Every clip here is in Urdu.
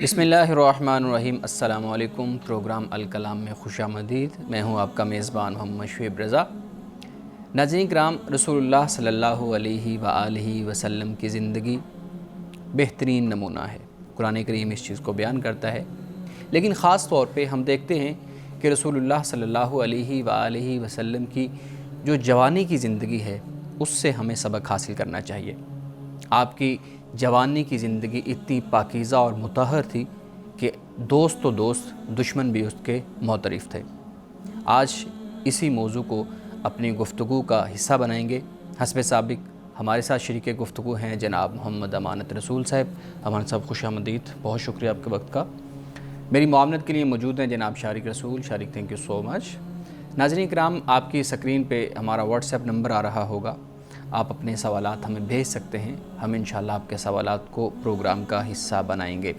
بسم اللہ الرحمن الرحیم۔ السلام علیکم۔ پروگرام الکلام میں خوش آمدید۔ میں ہوں آپ کا میزبان محمد شعیب رضا۔ ناظرین کرام، رسول اللہ صلی اللہ علیہ وآلہ وسلم کی زندگی بہترین نمونہ ہے۔ قرآن کریم اس چیز کو بیان کرتا ہے، لیکن خاص طور پہ ہم دیکھتے ہیں کہ رسول اللہ صلی اللہ علیہ وآلہ وسلم کی جو جوانی کی زندگی ہے اس سے ہمیں سبق حاصل کرنا چاہیے۔ آپ کی جوانی کی زندگی اتنی پاکیزہ اور مطہر تھی کہ دوست تو دوست، دشمن بھی اس کے معترف تھے۔ آج اسی موضوع کو اپنی گفتگو کا حصہ بنائیں گے۔ حسب سابق ہمارے ساتھ شریک گفتگو ہیں جناب محمد امانت رسول صاحب۔ امانت صاحب خوش آمدید، بہت شکریہ آپ کے وقت کا۔ میری معاونت کے لیے موجود ہیں جناب شارق رسول۔ شارق تھینک یو سو مچ۔ ناظرین کرام، آپ کی سکرین پہ ہمارا واٹس ایپ نمبر آ رہا ہوگا، آپ اپنے سوالات ہمیں بھیج سکتے ہیں، ہم انشاءاللہ آپ کے سوالات کو پروگرام کا حصہ بنائیں گے۔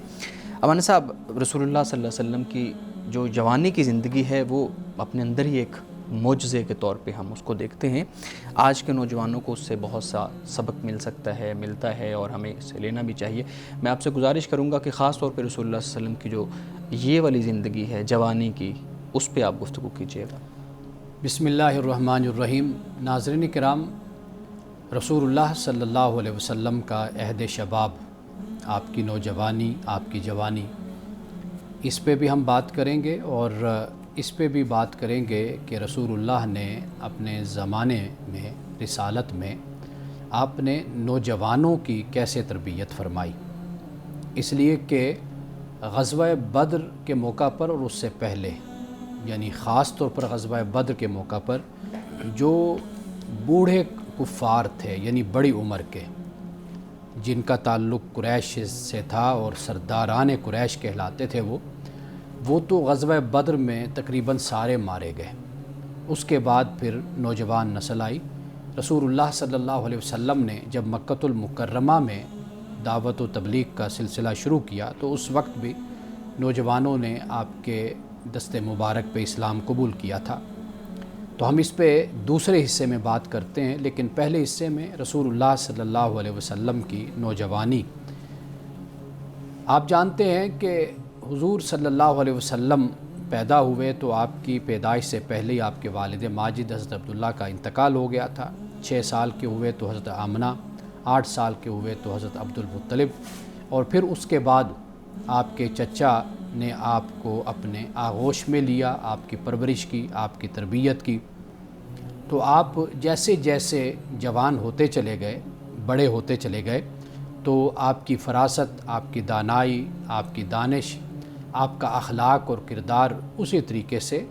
امانت صاحب، رسول اللہ صلی اللہ علیہ وسلم کی جو جوانی کی زندگی ہے وہ اپنے اندر ہی ایک معجزے کے طور پہ ہم اس کو دیکھتے ہیں۔ آج کے نوجوانوں کو اس سے بہت سا سبق ملتا ہے اور ہمیں اس سے لینا بھی چاہیے۔ میں آپ سے گزارش کروں گا کہ خاص طور پہ رسول اللہ صلی اللہ علیہ وسلم کی جو یہ والی زندگی ہے جوانی کی، اس پہ آپ گفتگو کیجیے گا۔ بسم اللہ الرحمن الرحیم۔ ناظرین کرام، رسول اللہ صلی اللہ علیہ وسلم کا عہد شباب، آپ کی نوجوانی، آپ کی جوانی، اس پہ بھی ہم بات کریں گے، اور اس پہ بھی بات کریں گے کہ رسول اللہ نے اپنے زمانے میں، رسالت میں، آپ نے نوجوانوں کی کیسے تربیت فرمائی۔ اس لیے کہ غزوہ بدر کے موقع پر اور اس سے پہلے، یعنی خاص طور پر غزوہ بدر کے موقع پر جو بوڑھے کفار تھے، یعنی بڑی عمر کے، جن کا تعلق قریش سے تھا اور سرداران قریش کہلاتے تھے، وہ تو غزوہ بدر میں تقریباً سارے مارے گئے۔ اس کے بعد پھر نوجوان نسل آئی۔ رسول اللہ صلی اللہ علیہ وسلم نے جب مکۃ المکرمہ میں دعوت و تبلیغ کا سلسلہ شروع کیا تو اس وقت بھی نوجوانوں نے آپ کے دست مبارک پہ اسلام قبول کیا تھا۔ تو ہم اس پہ دوسرے حصے میں بات کرتے ہیں، لیکن پہلے حصے میں رسول اللہ صلی اللہ علیہ وسلم کی نوجوانی۔ آپ جانتے ہیں کہ حضور صلی اللہ علیہ وسلم پیدا ہوئے تو آپ کی پیدائش سے پہلے ہی آپ کے والد ماجد حضرت عبداللہ کا انتقال ہو گیا تھا۔ 6 سال کے ہوئے تو حضرت آمنہ، 8 سال کے ہوئے تو حضرت عبدالمطلب، اور پھر اس کے بعد آپ کے چچا نے آپ کو اپنے آغوش میں لیا، آپ کی پرورش کی، آپ کی تربیت کی۔ تو آپ جیسے جیسے جوان ہوتے چلے گئے، بڑے ہوتے چلے گئے، تو آپ کی فراست، آپ کی دانائی، آپ کی دانش، آپ کا اخلاق اور کردار اسی طریقے سے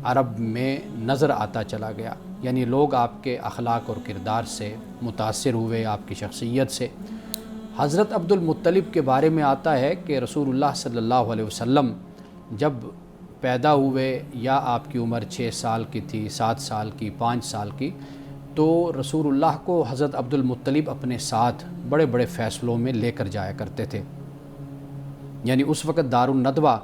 عرب میں نظر آتا چلا گیا۔ یعنی لوگ آپ کے اخلاق اور کردار سے متاثر ہوئے، آپ کی شخصیت سے۔ حضرت عبدالمطلب کے بارے میں آتا ہے کہ رسول اللہ صلی اللہ علیہ وسلم جب پیدا ہوئے، یا آپ کی عمر 6 سال کی تھی، 7 سال کی، 5 سال کی، تو رسول اللہ کو حضرت عبدالمطلب اپنے ساتھ بڑے بڑے فیصلوں میں لے کر جایا کرتے تھے۔ یعنی اس وقت دار الندوہ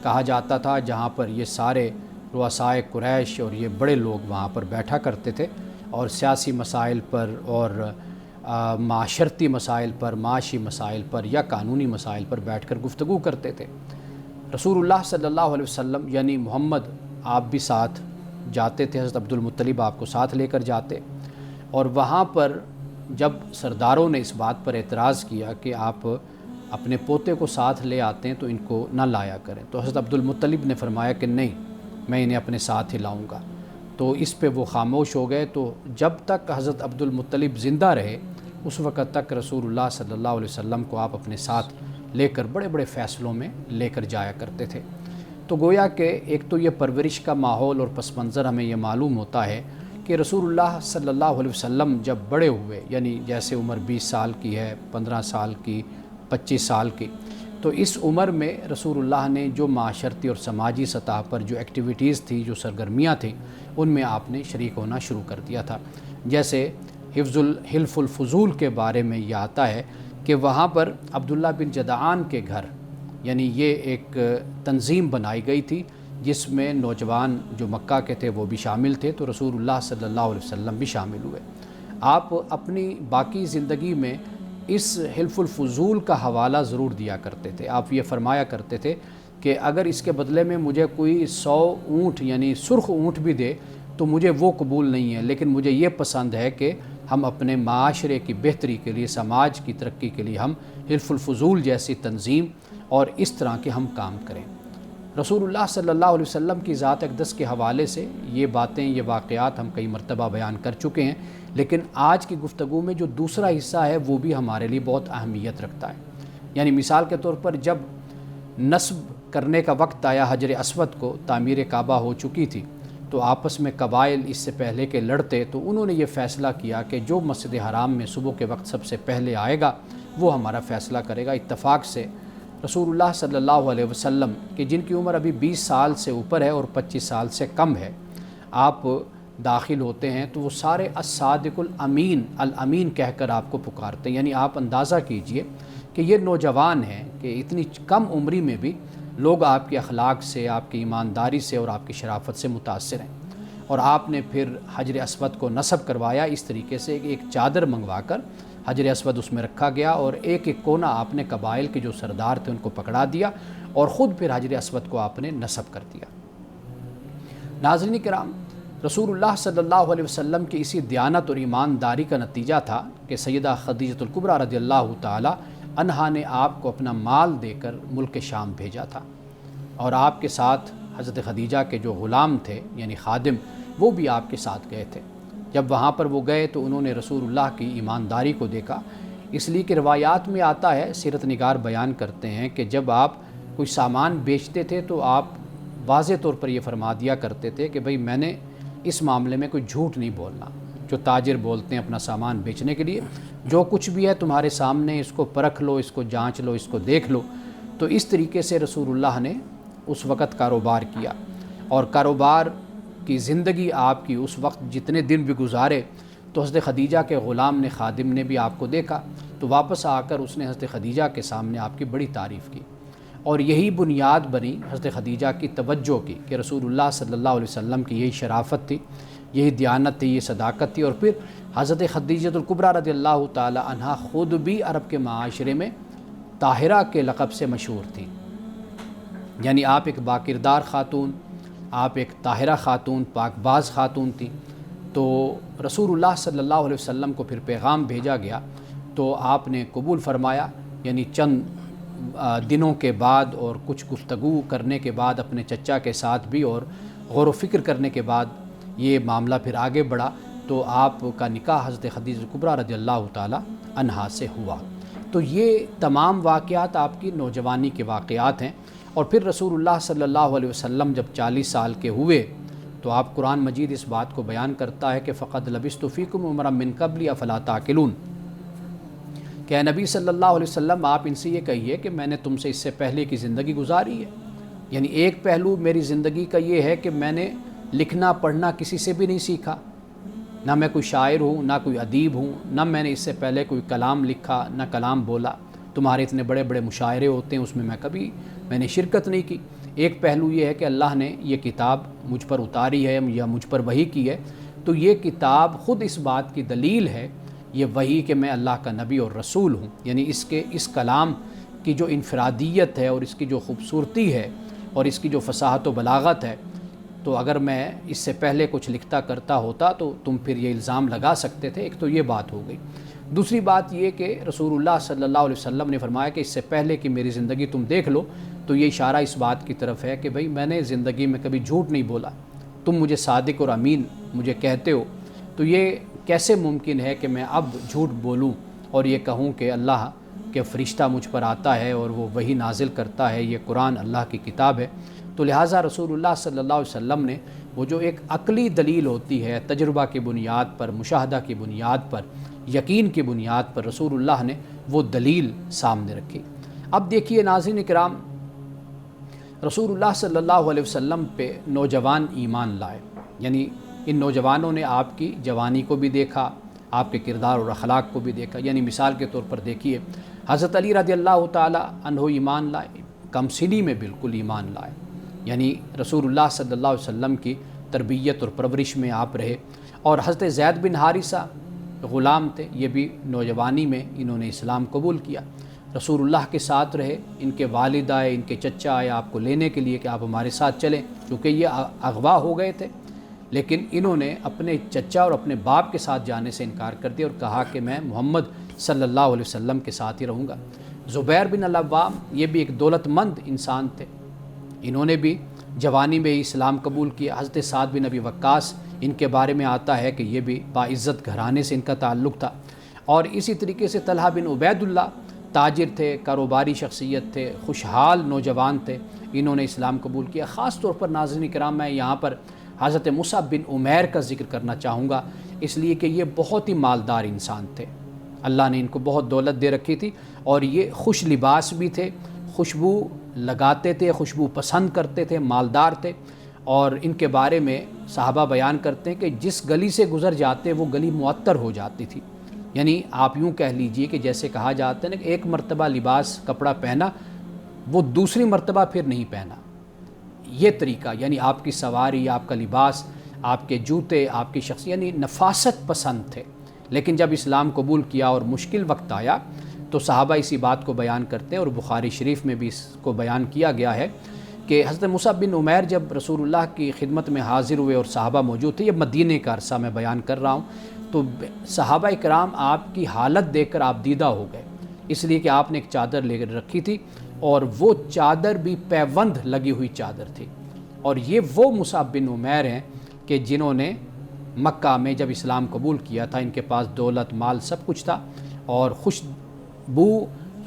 کہا جاتا تھا، جہاں پر یہ سارے رؤسائے قریش اور یہ بڑے لوگ وہاں پر بیٹھا کرتے تھے اور سیاسی مسائل پر اور معاشرتی مسائل پر، معاشی مسائل پر یا قانونی مسائل پر بیٹھ کر گفتگو کرتے تھے۔ رسول اللہ صلی اللہ علیہ وسلم یعنی محمد، آپ بھی ساتھ جاتے تھے، حضرت عبدالمطلب آپ کو ساتھ لے کر جاتے، اور وہاں پر جب سرداروں نے اس بات پر اعتراض کیا کہ آپ اپنے پوتے کو ساتھ لے آتے ہیں تو ان کو نہ لایا کریں، تو حضرت عبدالمطلب نے فرمایا کہ نہیں، میں انہیں اپنے ساتھ ہی لاؤں گا۔ تو اس پہ وہ خاموش ہو گئے۔ تو جب تک حضرت عبدالمطلب زندہ رہے اس وقت تک رسول اللہ صلی اللہ علیہ وسلم کو آپ اپنے ساتھ لے کر بڑے بڑے فیصلوں میں لے کر جایا کرتے تھے۔ تو گویا کہ ایک تو یہ پرورش کا ماحول اور پس منظر ہمیں یہ معلوم ہوتا ہے کہ رسول اللہ صلی اللہ علیہ وسلم جب بڑے ہوئے، یعنی جیسے عمر 20 سال کی ہے، 15 سال کی، 25 سال کی، تو اس عمر میں رسول اللہ نے جو معاشرتی اور سماجی سطح پر جو ایکٹیویٹیز تھی، جو سرگرمیاں تھیں، ان میں آپ نے شریک ہونا شروع کر دیا تھا۔ جیسے حلف الفضول کے بارے میں یہ آتا ہے کہ وہاں پر عبداللہ بن جدعان کے گھر، یعنی یہ ایک تنظیم بنائی گئی تھی جس میں نوجوان جو مکہ کے تھے وہ بھی شامل تھے، تو رسول اللہ صلی اللہ علیہ وسلم بھی شامل ہوئے۔ آپ اپنی باقی زندگی میں اس حلف الفضول کا حوالہ ضرور دیا کرتے تھے۔ آپ یہ فرمایا کرتے تھے کہ اگر اس کے بدلے میں مجھے کوئی 100 اونٹ یعنی سرخ اونٹ بھی دے تو مجھے وہ قبول نہیں ہے، لیکن مجھے یہ پسند ہے کہ ہم اپنے معاشرے کی بہتری کے لیے، سماج کی ترقی کے لیے ہم حلف الفضول جیسی تنظیم اور اس طرح کے ہم کام کریں۔ رسول اللہ صلی اللہ علیہ وسلم کی ذات اقدس کے حوالے سے یہ باتیں، یہ واقعات ہم کئی مرتبہ بیان کر چکے ہیں، لیکن آج کی گفتگو میں جو دوسرا حصہ ہے وہ بھی ہمارے لیے بہت اہمیت رکھتا ہے۔ یعنی مثال کے طور پر جب نصب کرنے کا وقت آیا حجر اسود کو، تعمیر کعبہ ہو چکی تھی، تو آپس میں قبائل اس سے پہلے کہ لڑتے، تو انہوں نے یہ فیصلہ کیا کہ جو مسجد حرام میں صبح کے وقت سب سے پہلے آئے گا وہ ہمارا فیصلہ کرے گا۔ اتفاق سے رسول اللہ صلی اللہ علیہ وسلم کہ جن کی عمر ابھی 20 سال سے اوپر ہے اور 25 سال سے کم ہے، آپ داخل ہوتے ہیں تو وہ سارے الصادق الامین الامین کہہ کر آپ کو پکارتے ہیں۔ یعنی آپ اندازہ کیجئے کہ یہ نوجوان ہیں کہ اتنی کم عمری میں بھی لوگ آپ کے اخلاق سے، آپ کی ایمانداری سے اور آپ کی شرافت سے متاثر ہیں، اور آپ نے پھر حجر اسود کو نصب کروایا اس طریقے سے کہ ایک چادر منگوا کر حجر اسود اس میں رکھا گیا، اور ایک ایک کونا آپ نے قبائل کے جو سردار تھے ان کو پکڑا دیا اور خود پھر حجر اسود کو آپ نے نصب کر دیا۔ ناظرین کرام، رسول اللہ صلی اللہ علیہ وسلم کی اسی دیانت اور ایمانداری کا نتیجہ تھا کہ سیدہ خدیجہ الکبریٰ رضی اللہ تعالی عنہا نے آپ کو اپنا مال دے کر ملک شام بھیجا تھا، اور آپ کے ساتھ حضرت خدیجہ کے جو غلام تھے یعنی خادم، وہ بھی آپ کے ساتھ گئے تھے۔ جب وہاں پر وہ گئے تو انہوں نے رسول اللہ کی ایمانداری کو دیکھا، اس لیے کہ روایات میں آتا ہے، سیرت نگار بیان کرتے ہیں کہ جب آپ کوئی سامان بیچتے تھے تو آپ واضح طور پر یہ فرما دیا کرتے تھے کہ بھئی میں نے اس معاملے میں کوئی جھوٹ نہیں بولنا۔ جو تاجر بولتے ہیں اپنا سامان بیچنے کے لیے، جو کچھ بھی ہے تمہارے سامنے، اس کو پرکھ لو، اس کو جانچ لو، اس کو دیکھ لو۔ تو اس طریقے سے رسول اللہ نے اس وقت کاروبار کیا، اور کاروبار کی زندگی آپ کی اس وقت جتنے دن بھی گزارے تو حضرت خدیجہ کے غلام نے، خادم نے بھی آپ کو دیکھا، تو واپس آ کر اس نے حضرت خدیجہ کے سامنے آپ کی بڑی تعریف کی، اور یہی بنیاد بنی حضرت خدیجہ کی توجہ کی کہ رسول اللہ صلی اللہ علیہ وسلم کی یہی شرافت تھی، یہی دیانت تھی، یہ صداقت تھی۔ اور پھر حضرت خدیجہ الکبریٰ رضی اللہ تعالی عنہا خود بھی عرب کے معاشرے میں طاہرہ کے لقب سے مشہور تھی، یعنی آپ ایک باکردار خاتون، آپ ایک طاہرہ خاتون، پاک باز خاتون تھی۔ تو رسول اللہ صلی اللہ علیہ وسلم کو پھر پیغام بھیجا گیا تو آپ نے قبول فرمایا، یعنی چند دنوں کے بعد اور کچھ گفتگو کرنے کے بعد اپنے چچا کے ساتھ بھی اور غور و فکر کرنے کے بعد یہ معاملہ پھر آگے بڑھا، تو آپ کا نکاح حضرت خدیجہ الکبریٰ رضی اللہ تعالی عنہا سے ہوا۔ تو یہ تمام واقعات آپ کی نوجوانی کے واقعات ہیں۔ اور پھر رسول اللہ صلی اللہ علیہ وسلم جب 40 سال کے ہوئے تو آپ قرآن مجید اس بات کو بیان کرتا ہے کہ فقد لبثت فیکم عمرا من قبل افلا تعقلون، کہ اے نبی صلی اللہ علیہ وسلم آپ ان سے یہ کہیے کہ میں نے تم سے اس سے پہلے کی زندگی گزاری ہے۔ یعنی ایک پہلو میری زندگی کا یہ ہے کہ میں نے لکھنا پڑھنا کسی سے بھی نہیں سیکھا، نہ میں کوئی شاعر ہوں، نہ کوئی ادیب ہوں، نہ میں نے اس سے پہلے کوئی کلام لکھا، نہ کلام بولا۔ تمہارے اتنے بڑے بڑے مشاعرے ہوتے ہیں، اس میں میں نے شرکت نہیں کی۔ ایک پہلو یہ ہے کہ اللہ نے یہ کتاب مجھ پر اتاری ہے یا مجھ پر وحی کی ہے، تو یہ کتاب خود اس بات کی دلیل ہے، یہ وحی کہ میں اللہ کا نبی اور رسول ہوں۔ یعنی اس کلام کی جو انفرادیت ہے اور اس کی جو خوبصورتی ہے اور اس کی جو فصاحت و بلاغت ہے، تو اگر میں اس سے پہلے کچھ لکھتا کرتا ہوتا تو تم پھر یہ الزام لگا سکتے تھے۔ ایک تو یہ بات ہو گئی۔ دوسری بات یہ کہ رسول اللہ صلی اللہ علیہ وسلم نے فرمایا کہ اس سے پہلے کہ میری زندگی تم دیکھ لو، تو یہ اشارہ اس بات کی طرف ہے کہ بھئی میں نے زندگی میں کبھی جھوٹ نہیں بولا، تم مجھے صادق اور امین مجھے کہتے ہو، تو یہ کیسے ممکن ہے کہ میں اب جھوٹ بولوں اور یہ کہوں کہ اللہ کے فرشتہ مجھ پر آتا ہے اور وہ وحی نازل کرتا ہے، یہ قرآن اللہ کی کتاب ہے۔ تو لہٰذا رسول اللہ صلی اللہ علیہ وسلم نے وہ جو ایک عقلی دلیل ہوتی ہے، تجربہ کی بنیاد پر، مشاہدہ کی بنیاد پر، یقین کی بنیاد پر، رسول اللہ نے وہ دلیل سامنے رکھی۔ اب دیکھیے ناظرین کرام، رسول اللہ صلی اللہ علیہ وسلم پہ نوجوان ایمان لائے، یعنی ان نوجوانوں نے آپ کی جوانی کو بھی دیکھا، آپ کے کردار اور اخلاق کو بھی دیکھا۔ یعنی مثال کے طور پر دیکھیے حضرت علی رضی اللہ تعالی عنہ ایمان لائے، کم سنی میں بالکل ایمان لائے، یعنی رسول اللہ صلی اللہ علیہ وسلم کی تربیت اور پرورش میں آپ رہے۔ اور حضرت زید بن حارثہ غلام تھے، یہ بھی نوجوانی میں انہوں نے اسلام قبول کیا، رسول اللہ کے ساتھ رہے، ان کے والد آئے، ان کے چچا آئے آپ کو لینے کے لیے کہ آپ ہمارے ساتھ چلیں، کیونکہ یہ اغوا ہو گئے تھے، لیکن انہوں نے اپنے چچا اور اپنے باپ کے ساتھ جانے سے انکار کر دیا اور کہا کہ میں محمد صلی اللہ علیہ وسلم کے ساتھ ہی رہوں گا۔ زبیر بن العوام یہ بھی ایک دولت مند انسان تھے، انہوں نے بھی جوانی میں ہی اسلام قبول کیا۔ حضرت سعد بن ابی وقاص ان کے بارے میں آتا ہے کہ یہ بھی باعزت گھرانے سے ان کا تعلق تھا، اور اسی طریقے سے طلحہ بن عبید اللہ تاجر تھے، کاروباری شخصیت تھے، خوشحال نوجوان تھے، انہوں نے اسلام قبول کیا۔ خاص طور پر ناظرین کرام میں یہاں پر حضرت مصعب بن عمیر کا ذکر کرنا چاہوں گا، اس لیے کہ یہ بہت ہی مالدار انسان تھے، اللہ نے ان کو بہت دولت دے رکھی تھی، اور یہ خوش لباس بھی تھے، خوشبو لگاتے تھے، خوشبو پسند کرتے تھے، مالدار تھے، اور ان کے بارے میں صحابہ بیان کرتے ہیں کہ جس گلی سے گزر جاتے وہ گلی معطر ہو جاتی تھی، یعنی آپ یوں کہہ لیجئے کہ جیسے کہا جاتا ہے نا کہ ایک مرتبہ لباس کپڑا پہنا وہ دوسری مرتبہ پھر نہیں پہنا، یہ طریقہ، یعنی آپ کی سواری، آپ کا لباس، آپ کے جوتے، آپ کی شخصیت، یعنی نفاست پسند تھے۔ لیکن جب اسلام قبول کیا اور مشکل وقت آیا تو صحابہ اسی بات کو بیان کرتے ہیں، اور بخاری شریف میں بھی اس کو بیان کیا گیا ہے کہ حضرت مصعب بن عمیر جب رسول اللہ کی خدمت میں حاضر ہوئے اور صحابہ موجود تھے، یہ مدینے کا عرصہ میں بیان کر رہا ہوں، تو صحابہ کرام آپ کی حالت دیکھ کر آپ دیدہ ہو گئے، اس لیے کہ آپ نے ایک چادر لے کر رکھی تھی، اور وہ چادر بھی پیوند لگی ہوئی چادر تھی، اور یہ وہ مصعب بن عمیر ہیں کہ جنہوں نے مکہ میں جب اسلام قبول کیا تھا، ان کے پاس دولت مال سب کچھ تھا، اور خوشبو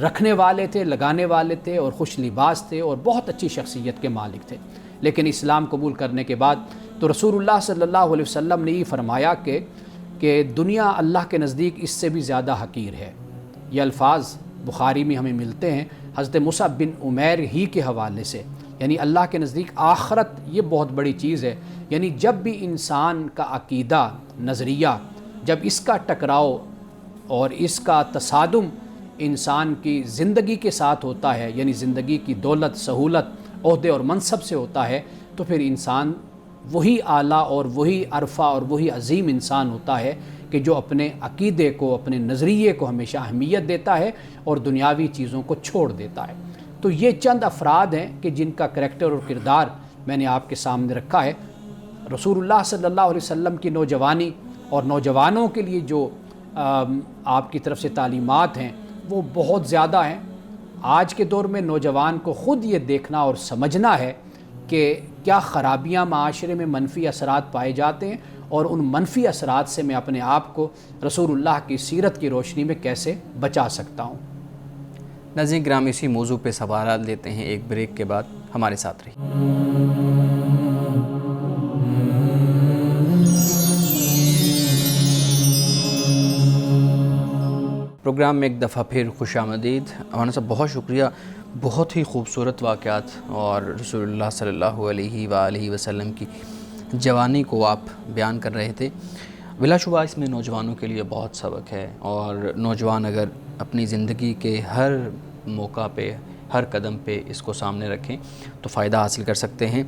رکھنے والے تھے، لگانے والے تھے، اور خوش لباس تھے، اور بہت اچھی شخصیت کے مالک تھے۔ لیکن اسلام قبول کرنے کے بعد تو رسول اللہ صلی اللہ علیہ وسلم نے یہ فرمایا کہ دنیا اللہ کے نزدیک اس سے بھی زیادہ حقیر ہے۔ یہ الفاظ بخاری میں ہمیں ملتے ہیں حضرت مصعب بن عمیر ہی کے حوالے سے، یعنی اللہ کے نزدیک آخرت یہ بہت بڑی چیز ہے، یعنی جب بھی انسان کا عقیدہ، نظریہ، جب اس کا ٹکراؤ اور اس کا تصادم انسان کی زندگی کے ساتھ ہوتا ہے، یعنی زندگی کی دولت، سہولت، عہدے اور منصب سے ہوتا ہے، تو پھر انسان وہی اعلیٰ اور وہی عرفہ اور وہی عظیم انسان ہوتا ہے کہ جو اپنے عقیدے کو، اپنے نظریے کو ہمیشہ اہمیت دیتا ہے اور دنیاوی چیزوں کو چھوڑ دیتا ہے۔ تو یہ چند افراد ہیں کہ جن کا کریکٹر اور کردار میں نے آپ کے سامنے رکھا ہے۔ رسول اللہ صلی اللہ علیہ وسلم کی نوجوانی اور نوجوانوں کے لیے جو آپ کی طرف سے تعلیمات ہیں وہ بہت زیادہ ہیں۔ آج کے دور میں نوجوان کو خود یہ دیکھنا اور سمجھنا ہے کہ کیا خرابیاں معاشرے میں منفی اثرات پائے جاتے ہیں، اور ان منفی اثرات سے میں اپنے آپ کو رسول اللہ کی سیرت کی روشنی میں کیسے بچا سکتا ہوں۔ ناظرین گرامی، اسی موضوع پہ سوالات لیتے ہیں ایک بریک کے بعد، ہمارے ساتھ رہیے۔ پروگرام میں ایک دفعہ پھر خوش آمدید۔ ہمارا صاحب بہت شکریہ، بہت ہی خوبصورت واقعات اور رسول اللہ صلی اللہ علیہ وآلہ وسلم کی جوانی کو آپ بیان کر رہے تھے۔ بلا شبہ اس میں نوجوانوں کے لیے بہت سبق ہے، اور نوجوان اگر اپنی زندگی کے ہر موقع پہ، ہر قدم پہ اس کو سامنے رکھیں تو فائدہ حاصل کر سکتے ہیں۔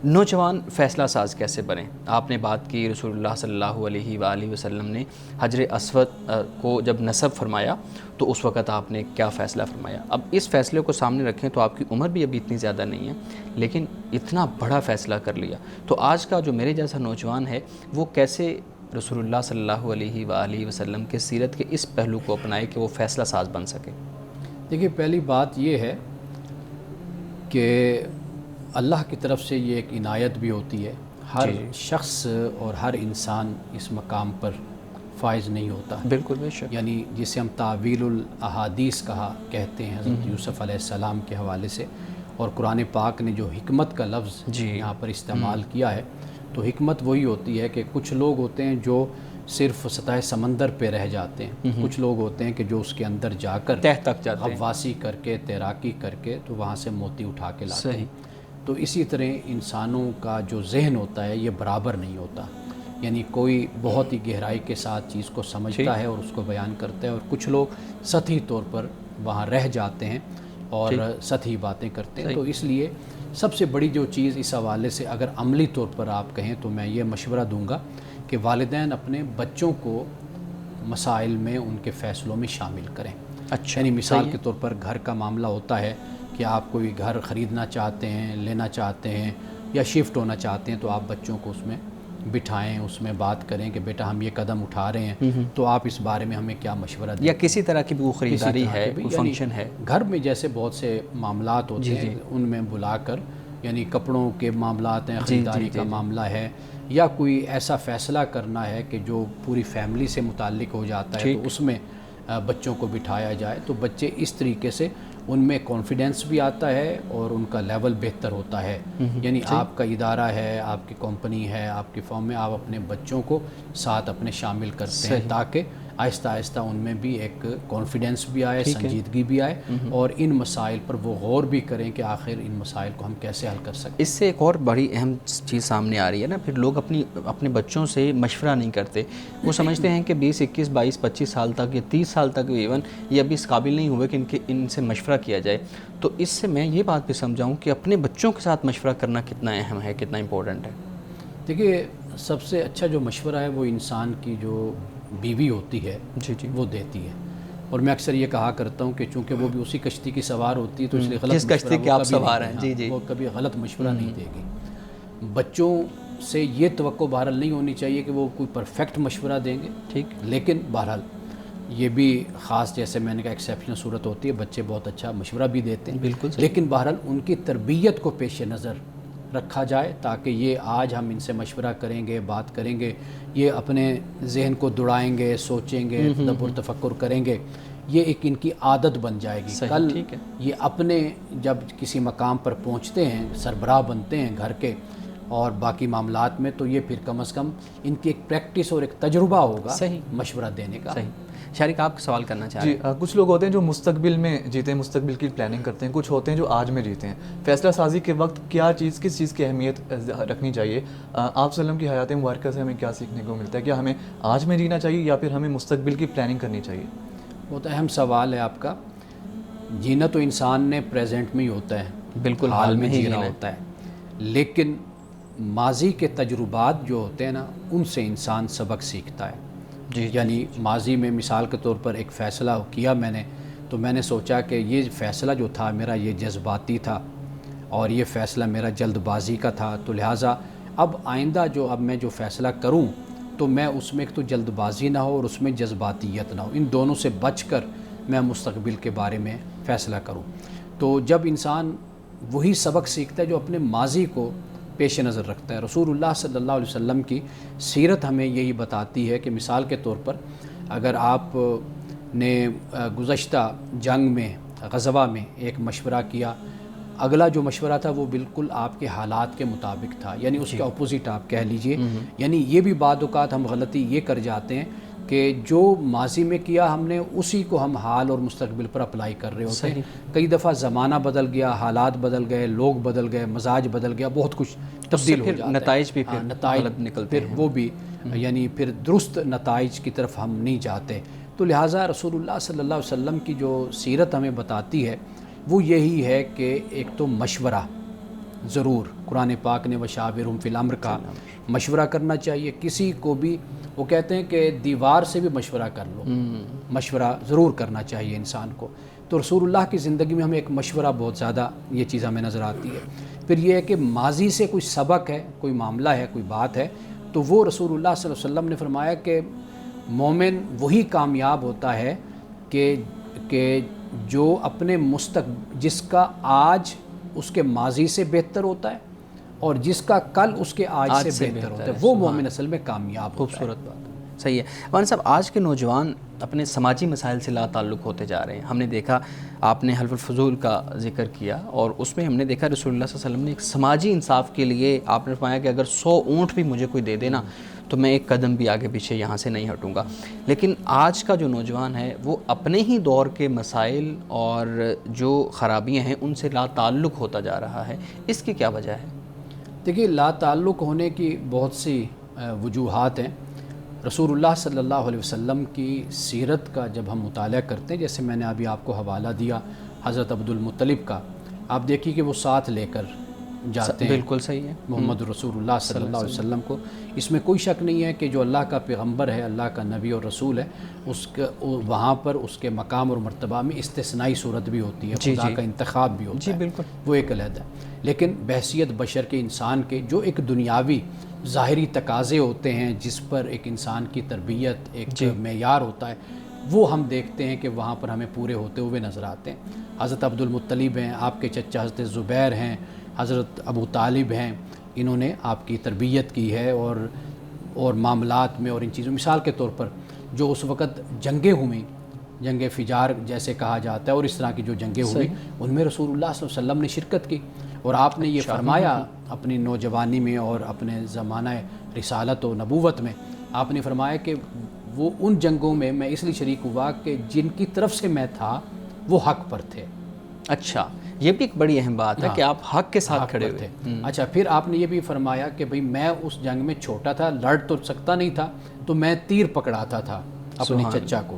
نوجوان فیصلہ ساز کیسے بنیں؟ آپ نے بات کی رسول اللہ صلی اللہ علیہ وآلہ وسلم نے حجر اسود کو جب نصب فرمایا تو اس وقت آپ نے کیا فیصلہ فرمایا۔ اب اس فیصلے کو سامنے رکھیں تو آپ کی عمر بھی ابھی اتنی زیادہ نہیں ہے، لیکن اتنا بڑا فیصلہ کر لیا، تو آج کا جو میرے جیسا نوجوان ہے وہ کیسے رسول اللہ صلی اللہ علیہ وآلہ وسلم کے سیرت کے اس پہلو کو اپنائے کہ وہ فیصلہ ساز بن سکے؟ دیکھیے، پہلی بات یہ ہے کہ اللہ کی طرف سے یہ ایک عنایت بھی ہوتی ہے، ہر شخص اور ہر انسان اس مقام پر فائز نہیں ہوتا۔ بالکل بے شک، یعنی جسے ہم تعویل الاحادیث کہتے ہیں حضرت یوسف علیہ السلام کے حوالے سے، اور قرآن پاک نے جو حکمت کا لفظ یہاں پر استعمال کیا ہے، تو حکمت وہی ہوتی ہے کہ کچھ لوگ ہوتے ہیں جو صرف سطح سمندر پہ رہ جاتے ہیں، کچھ لوگ ہوتے ہیں کہ جو اس کے اندر جا کر تہ تک جاتے ہیں، غواصی کر کے، تیراکی کر کے تو وہاں سے موتی اٹھا کے لاتے ہیں۔ صحیح۔ تو اسی طرح انسانوں کا جو ذہن ہوتا ہے یہ برابر نہیں ہوتا، یعنی کوئی بہت ہی گہرائی کے ساتھ چیز کو سمجھتا ہے اور اس کو بیان کرتا ہے، اور کچھ لوگ سطحی طور پر وہاں رہ جاتے ہیں اور سطحی باتیں کرتے ہیں۔ تو اس لیے سب سے بڑی جو چیز اس حوالے سے اگر عملی طور پر آپ کہیں تو میں یہ مشورہ دوں گا کہ والدین اپنے بچوں کو مسائل میں ان کے فیصلوں میں شامل کریں. اچھا، یعنی مثال کے طور پر گھر کا معاملہ ہوتا ہے کہ آپ کوئی گھر خریدنا چاہتے ہیں، لینا چاہتے ہیں یا شفٹ ہونا چاہتے ہیں، تو آپ بچوں کو اس میں بٹھائیں، اس میں بات کریں کہ بیٹا ہم یہ قدم اٹھا رہے ہیں تو آپ اس بارے میں ہمیں کیا مشورہ دیں. یا کسی طرح کی بھی وہ خریداری ہے، کوئی فنکشن ہے گھر میں جیسے بہت سے معاملات ہوتے ہیں ان میں بلا کر، یعنی کپڑوں کے معاملات ہیں، خریداری کا معاملہ ہے، یا کوئی ایسا فیصلہ کرنا ہے کہ جو پوری فیملی سے متعلق ہو جاتا ہے، تو اس میں بچوں کو بٹھایا جائے تو بچے اس طریقے سے ان میں کانفیڈنس بھی آتا ہے اور ان کا لیول بہتر ہوتا ہے. یعنی آپ کا ادارہ ہے، آپ کی کمپنی ہے، آپ کی فرم میں آپ اپنے بچوں کو ساتھ اپنے شامل کرتے ہیں تاکہ آہستہ آہستہ ان میں بھی ایک کانفیڈنس بھی آئے، سنجیدگی بھی آئے، اور ان مسائل پر وہ غور بھی کریں کہ آخر ان مسائل کو ہم کیسے حل کر سکتے. اس سے ایک اور بڑی اہم چیز سامنے آ رہی ہے نا، پھر لوگ اپنے بچوں سے مشورہ نہیں کرتے. وہ سمجھتے ہیں کہ 20 21 22 25 سال تک یا 30 سال تک ایون یہ ابھی اس قابل نہیں ہوئے کہ ان سے مشورہ کیا جائے. تو اس سے میں یہ بات بھی سمجھاؤں کہ اپنے بچوں کے ساتھ مشورہ کرنا کتنا اہم ہے، کتنا امپورٹنٹ ہے. دیکھیے، سب سے اچھا جو مشورہ ہے وہ انسان کی جو بیوی ہوتی ہے وہ دیتی ہے. اور میں اکثر یہ کہا کرتا ہوں کہ چونکہ وہ بھی اسی کشتی کی سوار ہوتی ہے تو اس لیے جس کشتی کے آپ سوار ہیں، وہ کبھی غلط مشورہ نہیں دے گی. بچوں سے یہ توقع بہرحال نہیں ہونی چاہیے کہ وہ کوئی پرفیکٹ مشورہ دیں گے، ٹھیک، لیکن بہرحال یہ بھی خاص، جیسے میں نے کہا ایکسیپشنل صورت ہوتی ہے، بچے بہت اچھا مشورہ بھی دیتے ہیں، بالکل، لیکن بہرحال ان کی تربیت کو پیش نظر رکھا جائے تاکہ یہ آج ہم ان سے مشورہ کریں گے، بات کریں گے، یہ اپنے ذہن کو دوڑائیں گے، سوچیں گے، تدبر تفکر کریں گے، یہ ایک ان کی عادت بن جائے گی. کل یہ اپنے جب کسی مقام پر پہنچتے ہیں، سربراہ بنتے ہیں گھر کے اور باقی معاملات میں، تو یہ پھر کم از کم ان کی ایک پریکٹس اور ایک تجربہ ہوگا مشورہ دینے کا. شارق، آپ سوال کرنا چاہ رہے ہیں؟ جی، کچھ لوگ ہوتے ہیں جو مستقبل میں جیتے ہیں، مستقبل کی پلاننگ کرتے ہیں، کچھ ہوتے ہیں جو آج میں جیتے ہیں. فیصلہ سازی کے وقت کس چیز کی اہمیت رکھنی چاہیے؟ آپ وسلم کی حیات مبارکہ سے ہمیں کیا سیکھنے کو ملتا ہے؟ کیا ہمیں آج میں جینا چاہیے یا پھر ہمیں مستقبل کی پلاننگ کرنی چاہیے؟ بہت اہم سوال ہے آپ کا. جینا تو انسان نے پریزنٹ میں ہی ہوتا ہے، بالکل حال میں جینا ہوتا ہے، لیکن ماضی کے تجربات جو ہوتے ہیں نا، ان سے انسان سبق سیکھتا ہے. یعنی ماضی میں مثال کے طور پر ایک فیصلہ کیا میں نے، تو میں نے سوچا کہ یہ فیصلہ جو تھا میرا یہ جذباتی تھا اور یہ فیصلہ میرا جلد بازی کا تھا، تو لہٰذا اب آئندہ اب میں جو فیصلہ کروں تو میں اس میں ایک تو جلد بازی نہ ہو اور اس میں جذباتیت نہ ہو، ان دونوں سے بچ کر میں مستقبل کے بارے میں فیصلہ کروں. تو جب انسان وہی سبق سیکھتا ہے جو اپنے ماضی کو پیش نظر رکھتا ہے. رسول اللہ صلی اللہ علیہ وسلم کی سیرت ہمیں یہی بتاتی ہے کہ مثال کے طور پر اگر آپ نے گزشتہ جنگ میں، غزوہ میں ایک مشورہ کیا، اگلا جو مشورہ تھا وہ بالکل آپ کے حالات کے مطابق تھا، یعنی اس کے اپوزٹ آپ کہہ لیجئے. یعنی یہ بھی بعض اوقات ہم غلطی یہ کر جاتے ہیں کہ جو ماضی میں کیا ہم نے اسی کو ہم حال اور مستقبل پر اپلائی کر رہے ہوتے ہیں. کئی دفعہ زمانہ بدل گیا، حالات بدل گئے، لوگ بدل گئے، مزاج بدل گیا، بہت کچھ تبدیل ہو جاتا ہے. نتائج بھی پھر نکلتے ہیں، پھر وہ بھی یعنی پھر درست نتائج کی طرف ہم نہیں جاتے. تو لہٰذا رسول اللہ صلی اللہ علیہ وسلم کی جو سیرت ہمیں بتاتی ہے وہ یہی ہے کہ ایک تو مشورہ ضرور، قرآن پاک نے وشاورہم فی الامر کا مشورہ کرنا چاہیے. کسی کو بھی وہ کہتے ہیں کہ دیوار سے بھی مشورہ کر لو، مشورہ ضرور کرنا چاہیے انسان کو. تو رسول اللہ کی زندگی میں ہمیں ایک مشورہ بہت زیادہ یہ چیز ہمیں نظر آتی ہے. پھر یہ ہے کہ ماضی سے کوئی سبق ہے، کوئی معاملہ ہے، کوئی بات ہے، تو وہ رسول اللہ صلی اللہ علیہ وسلم نے فرمایا کہ مومن وہی کامیاب ہوتا ہے کہ جو اپنے جس کا آج اس کے ماضی سے بہتر ہوتا ہے اور جس کا کل اس کے آج سے بہتر ہوتا ہے، وہ مومن اصل میں کامیاب ہوتا ہے. خوبصورت بات ہے، صحیح ہے. مولانا صاحب، آج کے نوجوان اپنے سماجی مسائل سے لا تعلق ہوتے جا رہے ہیں. ہم نے دیکھا، آپ نے حلف الفضول کا ذکر کیا اور اس میں ہم نے دیکھا رسول اللہ صلی اللہ علیہ وسلم نے ایک سماجی انصاف کے لیے آپ نے فرمایا کہ اگر 100 اونٹ بھی مجھے کوئی دے دینا تو میں ایک قدم بھی آگے پیچھے یہاں سے نہیں ہٹوں گا. لیکن آج کا جو نوجوان ہے وہ اپنے ہی دور کے مسائل اور جو خرابیاں ہیں ان سے لا تعلق ہوتا جا رہا ہے. اس کی کیا وجہ ہے؟ دیکھیے، لا تعلق ہونے کی بہت سی وجوہات ہیں. رسول اللہ صلی اللہ علیہ وسلم کی سیرت کا جب ہم مطالعہ کرتے ہیں، جیسے میں نے ابھی آپ کو حوالہ دیا حضرت عبد المطلب کا، آپ دیکھیے کہ وہ ساتھ لے کر جاتے ہیں بالکل صحیح ہے محمد رسول اللہ صلی اللہ علیہ وسلم کو. اس میں کوئی شک نہیں ہے کہ جو اللہ کا پیغمبر ہے، اللہ کا نبی اور رسول ہے، اس کا وہاں پر اس کے مقام اور مرتبہ میں استثنائی صورت بھی ہوتی ہے، خدا کا انتخاب بھی ہوتا ہے. بالکل وہ ایک علیحدہ ہے. لیکن بحیثیت بشر کے انسان کے جو ایک دنیاوی ظاہری تقاضے ہوتے ہیں جس پر ایک انسان کی تربیت ایک معیار ہوتا ہے، وہ ہم دیکھتے ہیں کہ وہاں پر ہمیں پورے ہوتے ہوئے نظر آتے ہیں. حضرت عبد المطلب ہیں، آپ کے چچا حضرت زبیر ہیں، حضرت ابو طالب ہیں، انہوں نے آپ کی تربیت کی ہے اور معاملات میں اور ان چیزوں. مثال کے طور پر جو اس وقت جنگیں ہوئیں، جنگ فجار جیسے کہا جاتا ہے، اور اس طرح کی جو جنگیں ہوئیں ان میں رسول اللہ صلی اللہ علیہ وسلم نے شرکت کی، اور آپ نے یہ فرمایا اپنی نوجوانی میں اور اپنے زمانہ رسالت و نبوت میں، آپ نے فرمایا کہ وہ ان جنگوں میں اس لیے شریک ہوا کہ جن کی طرف سے میں تھا وہ حق پر تھے. اچھا، یہ بھی ایک بڑی اہم بات ہے کہ آپ حق کے ساتھ کھڑے ہوئے تھے. اچھا، پھر آپ نے یہ بھی فرمایا کہ بھئی میں اس جنگ میں چھوٹا تھا، لڑ تو سکتا نہیں تھا، تو میں تیر پکڑاتا تھا اپنے چچا کو.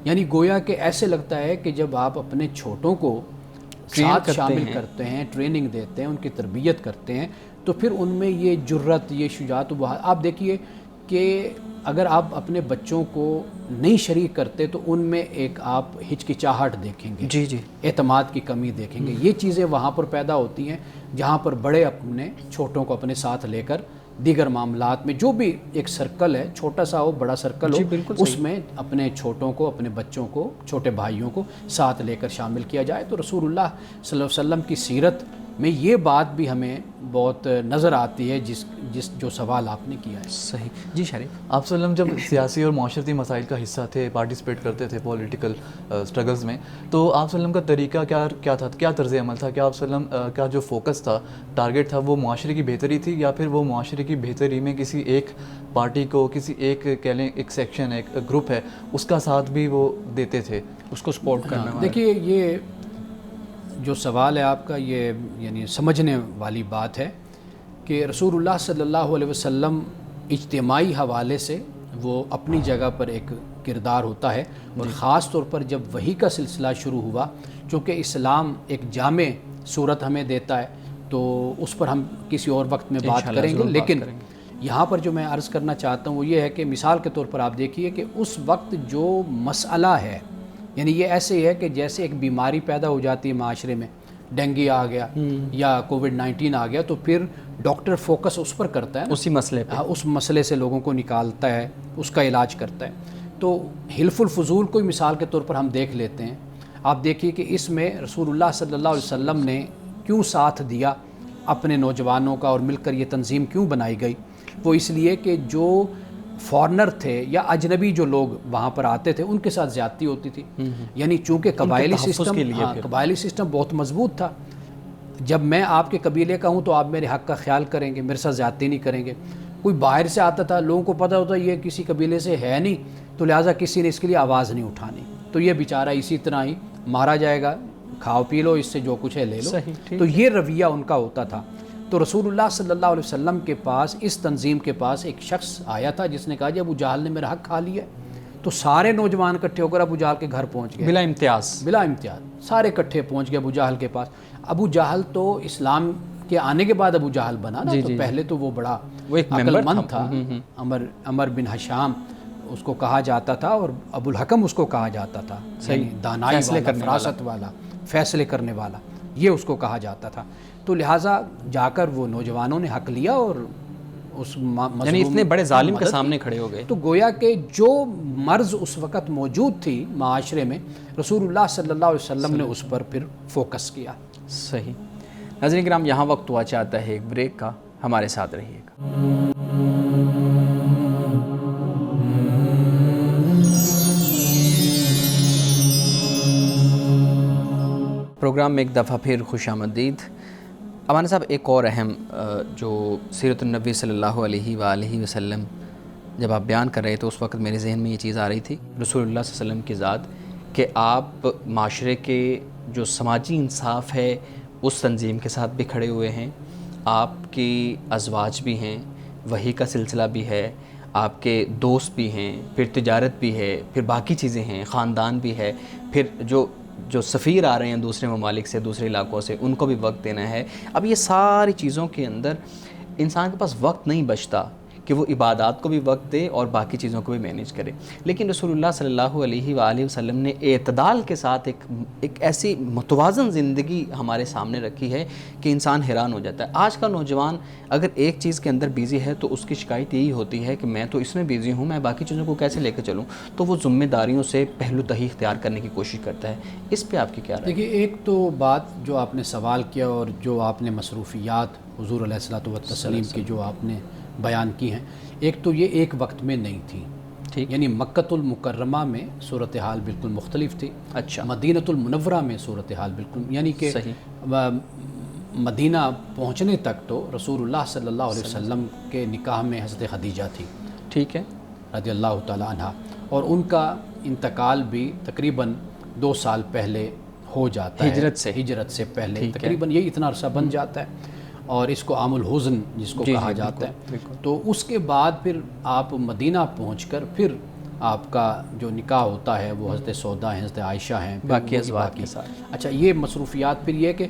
یعنی گویا کہ ایسے لگتا ہے کہ جب آپ اپنے چھوٹوں کو ساتھ شامل کرتے ہیں، ٹریننگ دیتے ہیں، ان کی تربیت کرتے ہیں، تو پھر ان میں یہ جرت، یہ شجاعت. آپ دیکھیے کہ اگر آپ اپنے بچوں کو نہیں شریک کرتے تو ان میں ایک آپ ہچکچاہٹ دیکھیں گے، اعتماد کی کمی دیکھیں گے. یہ چیزیں وہاں پر پیدا ہوتی ہیں جہاں پر بڑے اپنے چھوٹوں کو اپنے ساتھ لے کر دیگر معاملات میں، جو بھی ایک سرکل ہے، چھوٹا سا ہو بڑا سرکل ہو، اس میں اپنے چھوٹوں کو، اپنے بچوں کو، چھوٹے بھائیوں کو ساتھ لے کر شامل کیا جائے. تو رسول اللہ صلی اللہ علیہ وسلم کی سیرت میں یہ بات بھی ہمیں بہت نظر آتی ہے جو سوال آپ نے کیا ہے. صحیح. جی شریف. آپ صلی اللہ علیہ وسلم جب سیاسی اور معاشرتی مسائل کا حصہ تھے، پارٹیسپیٹ کرتے تھے پولیٹیکل سٹرگلز میں، تو آپ صلی اللہ علیہ وسلم کا طریقہ کیا تھا، کیا طرز عمل تھا؟ کیا آپ صلی اللہ علیہ وسلم کا جو فوکس تھا، ٹارگیٹ تھا، وہ معاشرے کی بہتری تھی، یا پھر وہ معاشرے کی بہتری میں کسی ایک پارٹی کو، کسی ایک کہہ لیں ایک سیکشن، ایک گروپ ہے، اس کا ساتھ بھی وہ دیتے تھے، اس کو سپورٹ کرنا؟ دیکھیے، یہ جو سوال ہے آپ کا، یہ یعنی سمجھنے والی بات ہے کہ رسول اللہ صلی اللہ علیہ وسلم اجتماعی حوالے سے وہ اپنی جگہ پر ایک کردار ہوتا ہے، اور خاص طور پر جب وحی کا سلسلہ شروع ہوا، چونکہ اسلام ایک جامع صورت ہمیں دیتا ہے، تو اس پر ہم کسی اور وقت میں بات کریں گے. لیکن یہاں پر جو میں عرض کرنا چاہتا ہوں وہ یہ ہے کہ مثال کے طور پر آپ دیکھیے کہ اس وقت جو مسئلہ ہے، یعنی یہ ایسے ہی ہے کہ جیسے ایک بیماری پیدا ہو جاتی ہے معاشرے میں، ڈینگی آ گیا یا کووڈ-19 آ گیا، تو پھر ڈاکٹر فوکس اس پر کرتا ہے، اسی مسئلے پہ، اس مسئلے سے لوگوں کو نکالتا ہے، اس کا علاج کرتا ہے. تو حلف الفضول کوئی مثال کے طور پر ہم دیکھ لیتے ہیں. آپ دیکھیے کہ اس میں رسول اللہ صلی اللہ علیہ وسلم نے کیوں ساتھ دیا اپنے نوجوانوں کا، اور مل کر یہ تنظیم کیوں بنائی گئی؟ وہ اس لیے کہ جو فارنر تھے یا اجنبی جو لوگ وہاں پر آتے تھے ان کے ساتھ زیادتی ہوتی تھی. یعنی چونکہ قبائلی سسٹم بہت مضبوط تھا. جب میں آپ کے قبیلے کا ہوں تو آپ میرے حق کا خیال کریں گے، میرے ساتھ زیادتی نہیں کریں گے. کوئی باہر سے آتا تھا، لوگوں کو پتہ ہوتا یہ کسی قبیلے سے ہے نہیں، تو لہٰذا کسی نے اس کے لیے آواز نہیں اٹھانی، تو یہ بیچارہ اسی طرح ہی مارا جائے گا، کھاؤ پی لو، اس سے جو کچھ ہے لے لو. تو یہ رویہ ان کا ہوتا تھا. تو رسول اللہ صلی اللہ علیہ وسلم کے پاس، اس تنظیم کے پاس ایک شخص آیا تھا جس نے کہا جی ابو جہل نے میرا حق کھا لیا ہے. تو سارے نوجوان اکٹھے ہو کر ابو جہل کے گھر پہنچ گئے، بلا امتیاز سارے اکٹھے پہنچ گئے ابو جہل کے پاس. ابو جہل تو اسلام کے آنے کے بعد ابو جہل بنا نا، تو پہلے تو وہ بڑا عقل مند تھا. عمر بن حشام اس کو کہا جاتا تھا، اور ابو الحکم اس کو کہا جاتا تھا، یعنی دانائی والا، فراست والا، فیصلے کرنے والا، یہ اس کو کہا جاتا تھا. تو لہٰذا جا کر وہ نوجوانوں نے حق لیا اور اس یعنی اتنے بڑے ظالم کے سامنے کھڑے ہو گئے. تو گویا کہ جو مرض اس وقت موجود تھی معاشرے میں، رسول اللہ صلی اللہ علیہ وسلم نے اس پر پھر فوکس کیا. صحیح. ناظرین کرام، یہاں وقت ہوا چاہتا ہے ایک بریک کا، ہمارے ساتھ رہیے گا. پروگرام میں ایک دفعہ پھر خوش آمدید. امانا صاحب، ایک اور اہم جو سیرت النبی صلی اللہ علیہ وآلہ وسلم جب آپ بیان کر رہے تھے، اس وقت میرے ذہن میں یہ چیز آ رہی تھی رسول اللہ صلی اللہ علیہ وسلم کی ذات، کہ آپ معاشرے کے جو سماجی انصاف ہے اس تنظیم کے ساتھ بھی کھڑے ہوئے ہیں. آپ کی ازواج بھی ہیں، وحی کا سلسلہ بھی ہے، آپ کے دوست بھی ہیں، پھر تجارت بھی ہے، پھر باقی چیزیں ہیں، خاندان بھی ہے، پھر جو جو سفیر آ رہے ہیں دوسرے ممالک سے، دوسرے علاقوں سے، ان کو بھی وقت دینا ہے. اب یہ ساری چیزوں کے اندر انسان کے پاس وقت نہیں بچتا کہ وہ عبادات کو بھی وقت دے اور باقی چیزوں کو بھی مینیج کرے. لیکن رسول اللہ صلی اللہ علیہ وآلہ وسلم نے اعتدال کے ساتھ ایک ایسی متوازن زندگی ہمارے سامنے رکھی ہے کہ انسان حیران ہو جاتا ہے. آج کا نوجوان اگر ایک چیز کے اندر بیزی ہے تو اس کی شکایت یہی ہوتی ہے کہ میں تو اس میں بیزی ہوں، میں باقی چیزوں کو کیسے لے کے چلوں. تو وہ ذمہ داریوں سے پہلو تہی اختیار کرنے کی کوشش کرتا ہے. اس پہ آپ کی کیا رائے؟ دیکھیے، ایک تو بات جو آپ نے سوال کیا اور جو آپ نے مصروفیات حضور علیہ الصلوۃ والتسلیم کی جو آپ نے بیان کی ہیں، ایک تو یہ ایک وقت میں نہیں تھی. ٹھیک. یعنی مکۃ المکرمہ میں صورتحال بالکل مختلف تھی. اچھا. مدینۃ المنورہ میں صورتحال بالکل، یعنی کہ مدینہ پہنچنے تک تو رسول اللہ صلی اللہ علیہ وسلم کے نکاح میں حضرت خدیجہ تھی. ٹھیک ہے. رضی اللہ تعالیٰ عنہ، اور ان کا انتقال بھی تقریباً 2 سال پہلے ہو جاتا ہے، ہجرت سے پہلے تقریباً یہ اتنا عرصہ بن جاتا ہے، اور اس کو عام الحزن جس کو کہا جاتا ہے. تو اس کے بعد پھر آپ مدینہ پہنچ کر پھر آپ کا جو نکاح ہوتا ہے وہ حضرت سودا ہیں، حضرت عائشہ ہیں، باقی ازواج کے ساتھ. اچھا، یہ مصروفیات پھر یہ کہ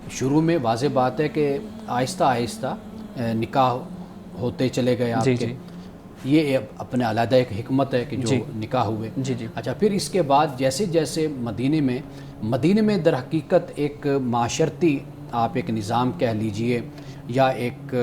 شروع میں واضح بات ہے کہ آہستہ آہستہ نکاح ہوتے چلے گئے آپ کے. یہ اپنے علیحدہ ایک حکمت ہے کہ جو نکاح ہوئے. اچھا، پھر اس کے بعد جیسے جیسے مدینے میں در حقیقت ایک معاشرتی آپ ایک نظام کہہ لیجئے، یا ایک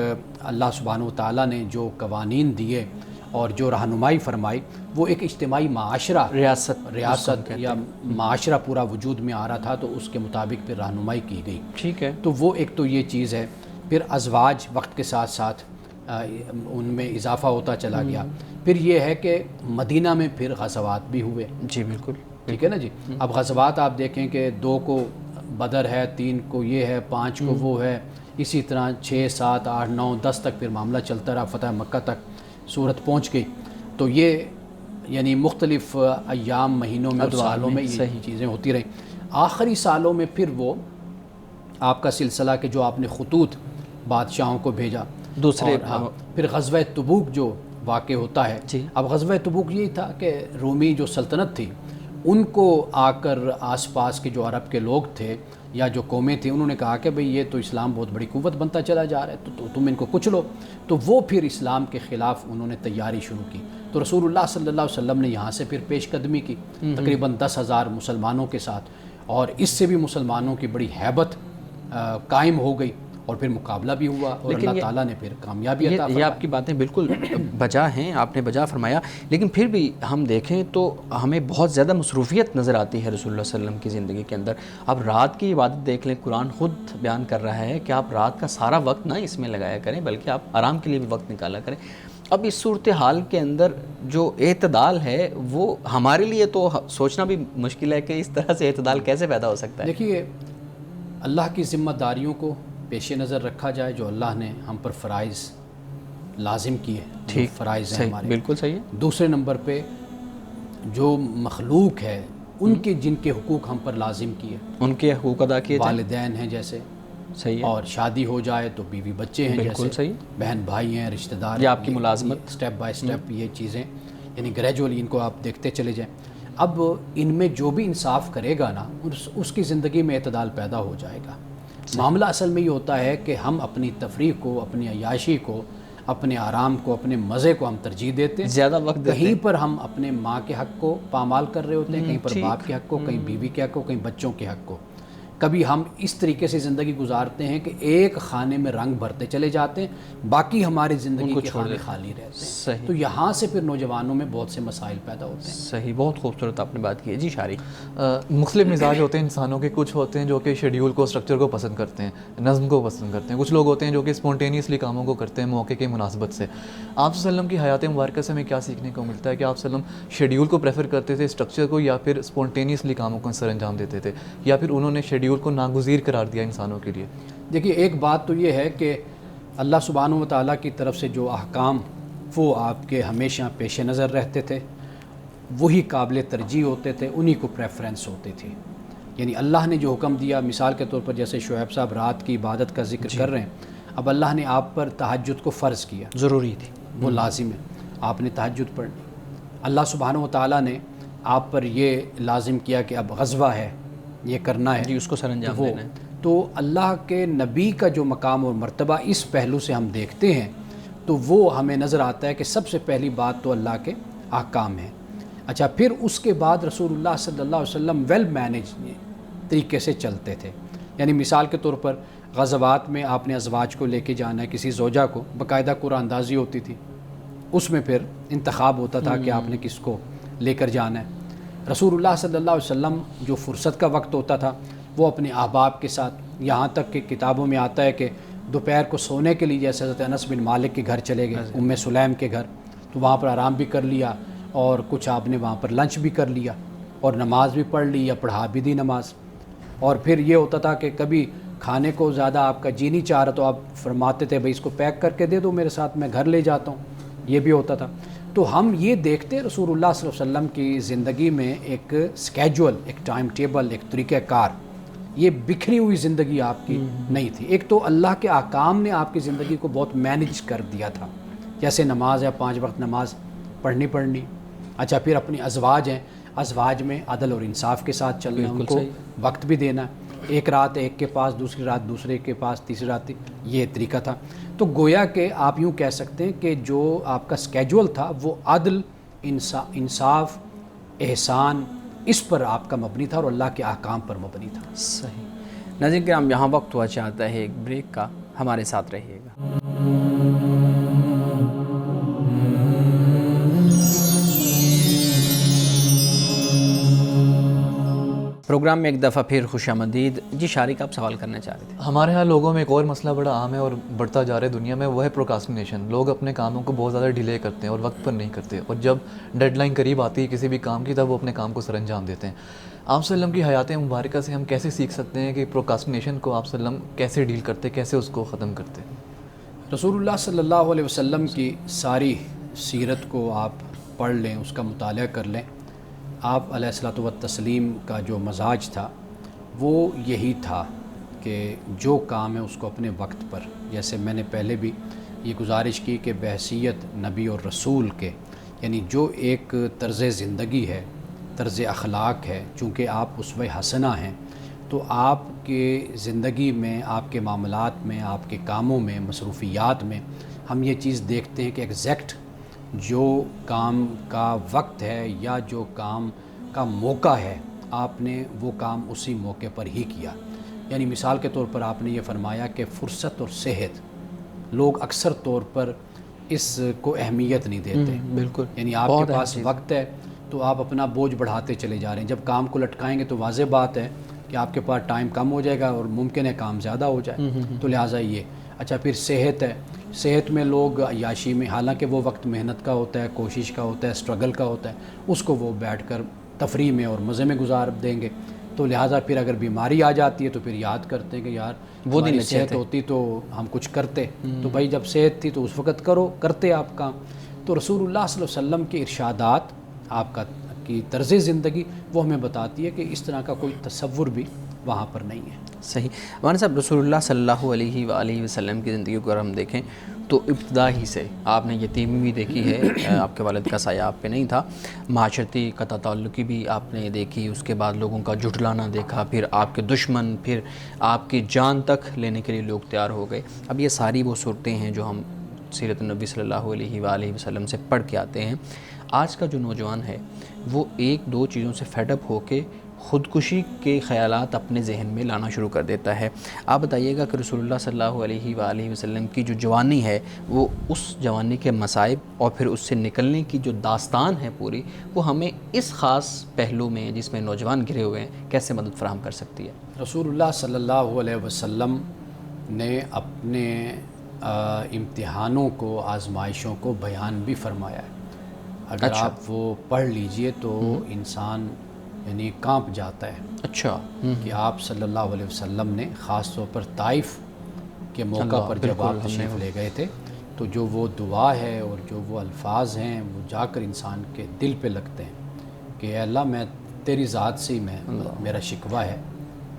اللہ سبحانہ و تعالیٰ نے جو قوانین دیے اور جو رہنمائی فرمائی، وہ ایک اجتماعی معاشرہ، ریاست یا معاشرہ پورا وجود میں آ رہا تھا، تو اس کے مطابق پھر رہنمائی کی گئی. ٹھیک ہے. تو وہ ایک تو یہ چیز ہے. پھر ازواج وقت کے ساتھ ساتھ ان میں اضافہ ہوتا چلا گیا. پھر یہ ہے کہ مدینہ میں پھر غزوات بھی ہوئے. جی بالکل. ٹھیک ہے نا جی. اب غزوات آپ دیکھیں کہ 2 کو بدر ہے، 3 کو یہ ہے، 5 کو وہ ہے، اسی طرح 6 7 8 9 10 تک پھر معاملہ چلتا رہا، فتح مکہ تک صورت پہنچ گئی. تو یہ یعنی مختلف ایام، مہینوں میں، سالوں میں یہ چیزیں ہوتی رہیں. آخری سالوں میں پھر وہ آپ کا سلسلہ کہ جو آپ نے خطوط بادشاہوں کو بھیجا دوسرے، پھر غزوہ تبوک جو واقع ہوتا ہے. اب غزوہ تبوک یہی تھا کہ رومی جو سلطنت تھی ان کو آ کر آس پاس کے جو عرب کے لوگ تھے یا جو قومیں تھیں، انہوں نے کہا کہ بھئی یہ تو اسلام بہت بڑی قوت بنتا چلا جا رہا ہے، تو تم ان کو کچھ لو. تو وہ پھر اسلام کے خلاف انہوں نے تیاری شروع کی. تو رسول اللہ صلی اللہ علیہ وسلم نے یہاں سے پھر پیش قدمی کی تقریباً 10,000 مسلمانوں کے ساتھ، اور اس سے بھی مسلمانوں کی بڑی ہیبت قائم ہو گئی، اور پھر مقابلہ بھی ہوا، اور اللہ تعالیٰ نے پھر کامیابی عطا فرمائی. یہ آپ کی باتیں بالکل بجا ہیں، آپ نے بجا فرمایا. لیکن پھر بھی ہم دیکھیں تو ہمیں بہت زیادہ مصروفیت نظر آتی ہے رسول اللہ صلی اللہ علیہ وسلم کی زندگی کے اندر. آپ رات کی عبادت دیکھ لیں، قرآن خود بیان کر رہا ہے کہ آپ رات کا سارا وقت نہ اس میں لگایا کریں، بلکہ آپ آرام کے لیے بھی وقت نکالا کریں. اب اس صورتحال کے اندر جو اعتدال ہے وہ ہمارے لیے تو سوچنا بھی مشکل ہے کہ اس طرح سے اعتدال کیسے پیدا ہو سکتا ہے. دیکھیے، اللہ کی ذمہ داریوں کو پیش نظر رکھا جائے جو اللہ نے ہم پر فرائض لازم کیے، ٹھیک فرائض ہیں ہمارے، بالکل صحیح ہے. دوسرے نمبر پہ جو مخلوق ہے ان کے جن کے حقوق ہم پر لازم کیے، ان کے حقوق ادا کیے، والدین ہیں جیسے، صحیح ہے، اور شادی ہو جائے تو بیوی بچے ہیں جیسے، صحیح، بہن بھائی ہیں، رشتہ دار، یا آپ کی ملازمت، سٹیپ بائی سٹیپ یہ چیزیں، یعنی گریجولی ان کو آپ دیکھتے چلے جائیں. اب ان میں جو بھی انصاف کرے گا نا، اس کی زندگی میں اعتدال پیدا ہو جائے گا. معاملہ اصل میں یہ ہوتا ہے کہ ہم اپنی تفریح کو، اپنی عیاشی کو، اپنے آرام کو، اپنے مزے کو ہم ترجیح دیتے ہیں، زیادہ وقت کہیں پر ہم اپنے ماں کے حق کو پامال کر رہے ہوتے ہیں، کہیں پر باپ کے حق کو، کہیں بیوی کے حق کو، کہیں بچوں کے حق کو. کبھی ہم اس طریقے سے زندگی گزارتے ہیں کہ ایک خانے میں رنگ بھرتے چلے جاتے ہیں، باقی ہماری زندگی کے خانے خالی رہتے ہیں. تو یہاں سے پھر نوجوانوں میں بہت سے مسائل پیدا ہوتے ہیں. صحیح، بہت خوبصورت آپ نے بات کی ہے. جی شاری، مختلف مزاج ہوتے ہیں انسانوں کے. کچھ ہوتے ہیں جو کہ شیڈیول کو، اسٹرکچر کو پسند کرتے ہیں، نظم کو پسند کرتے ہیں. کچھ لوگ ہوتے ہیں جو کہ اسپونٹینیسلی کاموں کو کرتے ہیں موقع کے مناسبت سے. آپ صلی اللہ علیہ وسلم کی حیات مبارکہ سے ہمیں کیا سیکھنے کو ملتا ہے کہ آپ صلی اللہ علیہ وسلم شیڈیول کو پریفر کرتے تھے، اسٹرکچر کو، یا پھر اسپونٹینیسلی کاموں کو سر انجام دیتے تھے، یا پھر انہوں نے شیڈیول کو ناگزیر قرار دیا انسانوں کے لیے؟ دیکھیے، ایک بات تو یہ ہے کہ اللہ سبحانہ و تعالیٰ کی طرف سے جو احکام وہ آپ کے ہمیشہ پیش نظر رہتے تھے، وہی قابل ترجیح ہوتے تھے، انہی کو پریفرنس ہوتی تھی. یعنی اللہ نے جو حکم دیا، مثال کے طور پر جیسے شعیب صاحب رات کی عبادت کا ذکر کر رہے ہیں، اب اللہ نے آپ پر تہجد کو فرض کیا، ضروری تھی، وہ لازم ہے، آپ نے تہجد پڑھنی. اللہ سبحانہ و تعالیٰ نے آپ پر یہ لازم کیا کہ اب غزوہ ہے، یہ کرنا ہے جی اس کو سر انجام وہ دینا ہے. تو اللہ کے نبی کا جو مقام اور مرتبہ اس پہلو سے ہم دیکھتے ہیں تو وہ ہمیں نظر آتا ہے کہ سب سے پہلی بات تو اللہ کے احکام ہیں. اچھا پھر اس کے بعد رسول اللہ صلی اللہ علیہ وسلم ویل مینیج طریقے سے چلتے تھے. یعنی مثال کے طور پر غزوات میں آپ نے ازواج کو لے کے جانا ہے، کسی زوجہ کو باقاعدہ قرآن اندازی ہوتی تھی، اس میں پھر انتخاب ہوتا تھا کہ آپ نے کس کو لے کر جانا ہے. رسول اللہ صلی اللہ علیہ وسلم جو فرصت کا وقت ہوتا تھا وہ اپنے احباب کے ساتھ، یہاں تک کہ کتابوں میں آتا ہے کہ دوپہر کو سونے کے لیے جیسے حضرت انس بن مالک کے گھر چلے گئے، ام سلیم کے گھر، تو وہاں پر آرام بھی کر لیا اور کچھ آپ نے وہاں پر لنچ بھی کر لیا اور نماز بھی پڑھ لی یا پڑھا بھی دی نماز. اور پھر یہ ہوتا تھا کہ کبھی کھانے کو زیادہ آپ کا جی نہیں چاہ رہا تو آپ فرماتے تھے بھائی اس کو پیک کر کے دے دو میرے ساتھ، میں گھر لے جاتا ہوں. یہ بھی ہوتا تھا. تو ہم یہ دیکھتے رسول اللہ صلی اللہ علیہ وسلم کی زندگی میں ایک سکیجول، ایک ٹائم ٹیبل، ایک طریقہ کار، یہ بکھری ہوئی زندگی آپ کی نہیں تھی. ایک تو اللہ کے احکام نے آپ کی زندگی کو بہت مینیج کر دیا تھا، جیسے نماز ہے 5 وقت نماز پڑھنی. اچھا پھر اپنی ازواج ہیں، ازواج میں عدل اور انصاف کے ساتھ چلنا، ان کو وقت بھی دینا ہے. ایک رات ایک کے پاس، دوسری رات دوسرے کے پاس، تیسری رات یہ طریقہ تھا. تو گویا کہ آپ یوں کہہ سکتے ہیں کہ جو آپ کا سکیجول تھا وہ عدل، انصاف، احسان، اس پر آپ کا مبنی تھا اور اللہ کے احکام پر مبنی تھا. صحیح. ناظرین کرام یہاں وقت ہوا چاہتا ہے ایک بریک کا، ہمارے ساتھ رہیے گا. پروگرام میں ایک دفعہ پھر خوش آمدید. جی شارق آپ سوال کرنا چاہ رہے تھے. ہمارے ہاں لوگوں میں ایک اور مسئلہ بڑا عام ہے اور بڑھتا جا رہا ہے دنیا میں، وہ ہے پروکاسٹینیشن. لوگ اپنے کاموں کو بہت زیادہ ڈیلے کرتے ہیں اور وقت پر نہیں کرتے، اور جب ڈیڈ لائن قریب آتی ہے کسی بھی کام کی تب وہ اپنے کام کو سر انجام دیتے ہیں. آپ صلی اللہ علیہ وسلم کی حیات مبارکہ سے ہم کیسے سیکھ سکتے ہیں کہ پروکاسٹینیشن کو آپ صلی اللہ علیہ وسلم کیسے ڈیل کرتے، کیسے اس کو ختم کرتے؟ رسول اللہ صلی اللہ علیہ وسلم کی ساری سیرت کو آپ پڑھ لیں، اس کا مطالعہ کر لیں. آپ علیہ الصلوۃ والتسلیم کا جو مزاج تھا وہ یہی تھا کہ جو کام ہے اس کو اپنے وقت پر، جیسے میں نے پہلے بھی یہ گزارش کی کہ بحیثیت نبی اور رسول کے، یعنی جو ایک طرز زندگی ہے، طرز اخلاق ہے، چونکہ آپ اسوہ حسنہ ہیں تو آپ کے زندگی میں، آپ کے معاملات میں، آپ کے کاموں میں، مصروفیات میں ہم یہ چیز دیکھتے ہیں کہ ایگزیکٹ جو کام کا وقت ہے یا جو کام کا موقع ہے آپ نے وہ کام اسی موقع پر ہی کیا. یعنی مثال کے طور پر آپ نے یہ فرمایا کہ فرصت اور صحت، لوگ اکثر طور پر اس کو اہمیت نہیں دیتے. بالکل. یعنی آپ کے پاس وقت ہے تو آپ اپنا بوجھ بڑھاتے چلے جا رہے ہیں. جب کام کو لٹکائیں گے تو واضح بات ہے کہ آپ کے پاس ٹائم کم ہو جائے گا اور ممکن ہے کام زیادہ ہو جائے. تو لہٰذا یہ. اچھا پھر صحت ہے، صحت میں لوگ عیاشی میں، حالانکہ وہ وقت محنت کا ہوتا ہے، کوشش کا ہوتا ہے، اسٹرگل کا ہوتا ہے، اس کو وہ بیٹھ کر تفریح میں اور مزے میں گزار دیں گے. تو لہٰذا پھر اگر بیماری آ جاتی ہے تو پھر یاد کرتے ہیں کہ یار وہ دن صحت ہوتی تو ہم کچھ کرتے. تو بھائی جب صحت تھی تو اس وقت کرتے آپ کام. تو رسول اللہ صلی اللہ علیہ وسلم کے ارشادات، آپ کی طرز زندگی وہ ہمیں بتاتی ہے کہ اس طرح کا کوئی تصور بھی وہاں پر نہیں ہے. صحیح. مولانا صاحب رسول اللہ صلی اللہ علیہ وآلہ وسلم کی زندگی کو اگر ہم دیکھیں تو ابتدا ہی سے آپ نے یتیمی بھی دیکھی ہے، آپ کے والد کا سایہ آپ پہ نہیں تھا، معاشرتی قطع تعلقی بھی آپ نے دیکھی، اس کے بعد لوگوں کا جھٹلانا دیکھا، پھر آپ کے دشمن، پھر آپ کی جان تک لینے کے لیے لوگ تیار ہو گئے. اب یہ ساری وہ صورتیں ہیں جو ہم سیرت النبی صلی اللہ علیہ وآلہ وسلم سے پڑھ کے آتے ہیں. آج کا جو نوجوان ہے وہ ایک دو چیزوں سے فیڈ اپ ہو کے خودکشی کے خیالات اپنے ذہن میں لانا شروع کر دیتا ہے. آپ بتائیے گا کہ رسول اللہ صلی اللہ علیہ وآلہ وسلم کی جو جوانی ہے وہ اس جوانی کے مصائب اور پھر اس سے نکلنے کی جو داستان ہے پوری، وہ ہمیں اس خاص پہلو میں جس میں نوجوان گھرے ہوئے ہیں کیسے مدد فراہم کر سکتی ہے؟ رسول اللہ صلی اللہ علیہ وسلم نے اپنے امتحانوں کو، آزمائشوں کو بیان بھی فرمایا ہے. اگر آپ وہ پڑھ لیجئے تو انسان یعنی کانپ جاتا ہے. اچھا. کہ آپ صلی اللہ علیہ وسلم نے خاص طور پر طائف کے موقع پر جب آپ تشریف لے گئے تھے تو جو وہ دعا ہے اور جو وہ الفاظ ہیں وہ جا کر انسان کے دل پہ لگتے ہیں کہ اے اللہ میں تیری ذات سے ہی میرا شکوہ ہے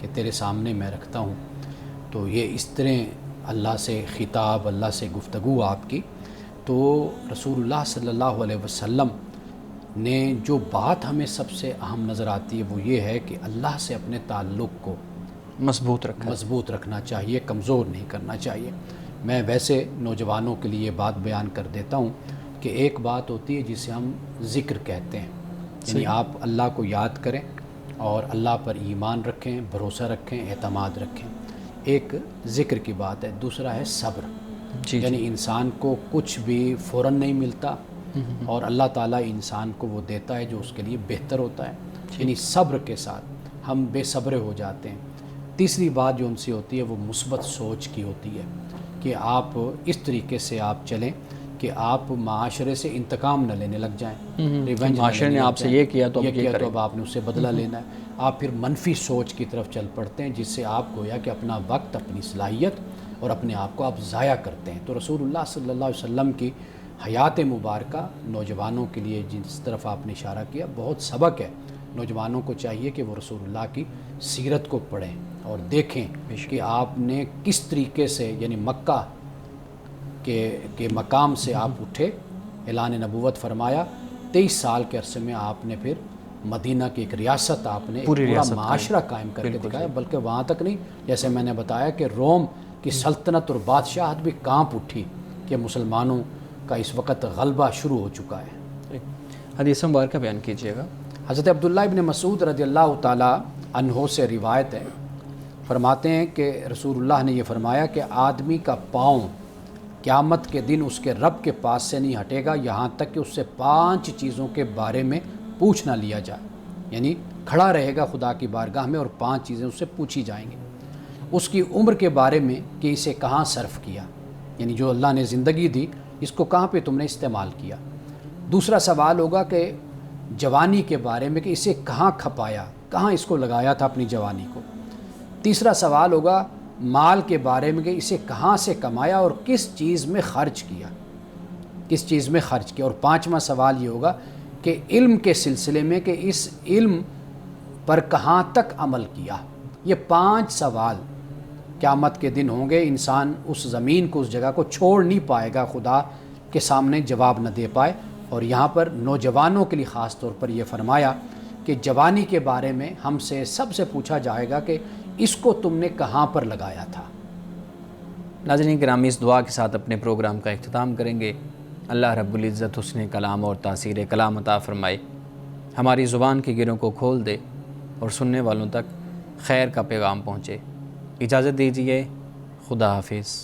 کہ تیرے سامنے میں رکھتا ہوں. تو یہ اس طرح اللہ سے خطاب، اللہ سے گفتگو آپ کی. تو رسول اللہ صلی اللہ علیہ وسلم نے جو بات ہمیں سب سے اہم نظر آتی ہے وہ یہ ہے کہ اللہ سے اپنے تعلق کو مضبوط رکھنا چاہیے، کمزور نہیں کرنا چاہیے۔ میں ویسے نوجوانوں کے لیے بات بیان کر دیتا ہوں کہ ایک بات ہوتی ہے جسے ہم ذکر کہتے ہیں، یعنی آپ اللہ کو یاد کریں اور اللہ پر ایمان رکھیں، بھروسہ رکھیں، اعتماد رکھیں، ایک ذکر کی بات ہے۔ دوسرا ہے صبر، یعنی انسان کو کچھ بھی فوراً نہیں ملتا اور اللہ تعالیٰ انسان کو وہ دیتا ہے جو اس کے لیے بہتر ہوتا ہے، یعنی صبر کے ساتھ ہم بے صبر ہو جاتے ہیں۔ تیسری بات جو ان سے ہوتی ہے وہ مثبت سوچ کی ہوتی ہے کہ آپ اس طریقے سے آپ چلیں کہ آپ معاشرے سے انتقام نہ لینے لگ جائیں، معاشرے نے آپ سے یہ کیا تو اب آپ نے اس سے بدلہ لینا ہے۔ آپ پھر منفی سوچ کی طرف چل پڑتے ہیں جس سے آپ گویا کہ اپنا وقت، اپنی صلاحیت اور اپنے آپ کو آپ ضائع کرتے ہیں۔ تو رسول اللہ صلی اللہ علیہ وسلم کی حیات مبارکہ نوجوانوں کے لیے جس طرف آپ نے اشارہ کیا بہت سبق ہے۔ نوجوانوں کو چاہیے کہ وہ رسول اللہ کی سیرت کو پڑھیں اور دیکھیں کہ آپ نے کس طریقے سے، یعنی مکہ کے مقام سے آپ اٹھے، اعلان نبوت فرمایا، 23 سال کے عرصے میں آپ نے پھر مدینہ کی ایک ریاست، آپ نے پورا معاشرہ قائم کر کے دکھایا، بلکہ وہاں تک نہیں، جیسے میں نے بتایا کہ روم کی سلطنت اور بادشاہت بھی کانپ اٹھی کہ مسلمانوں کا اس وقت غلبہ شروع ہو چکا ہے۔ حدیث مبارکہ بیان کیجیے گا۔ حضرت عبداللہ ابن مسعود رضی اللہ تعالی عنہ سے روایت ہے، فرماتے ہیں کہ رسول اللہ نے یہ فرمایا کہ آدمی کا پاؤں قیامت کے دن اس کے رب کے پاس سے نہیں ہٹے گا یہاں تک کہ اس سے 5 چیزوں کے بارے میں پوچھ نہ لیا جائے، یعنی کھڑا رہے گا خدا کی بارگاہ میں اور 5 چیزیں اس سے پوچھی جائیں گی۔ اس کی عمر کے بارے میں کہ اسے کہاں صرف کیا، یعنی جو اللہ نے زندگی دی اس کو کہاں پہ تم نے استعمال کیا۔ دوسرا سوال ہوگا کہ جوانی کے بارے میں کہ اسے کہاں کھپایا، کہاں اس کو لگایا تھا اپنی جوانی کو۔ تیسرا سوال ہوگا مال کے بارے میں کہ اسے کہاں سے کمایا اور کس چیز میں خرچ کیا، کس چیز میں خرچ کیا۔ اور 5واں سوال یہ ہوگا کہ علم کے سلسلے میں کہ اس علم پر کہاں تک عمل کیا۔ یہ 5 سوال قیامت کے دن ہوں گے، انسان اس زمین کو، اس جگہ کو چھوڑ نہیں پائے گا خدا کے سامنے جواب نہ دے پائے۔ اور یہاں پر نوجوانوں کے لیے خاص طور پر یہ فرمایا کہ جوانی کے بارے میں ہم سے سب سے پوچھا جائے گا کہ اس کو تم نے کہاں پر لگایا تھا۔ ناظرین گرامی، اس دعا کے ساتھ اپنے پروگرام کا اختتام کریں گے۔ اللہ رب العزت حسن کلام اور تاثیر کلام عطا فرمائے، ہماری زبان کی گروں کو کھول دے اور سننے والوں تک خیر کا پیغام پہنچے۔ اجازت دیجیے، خدا حافظ۔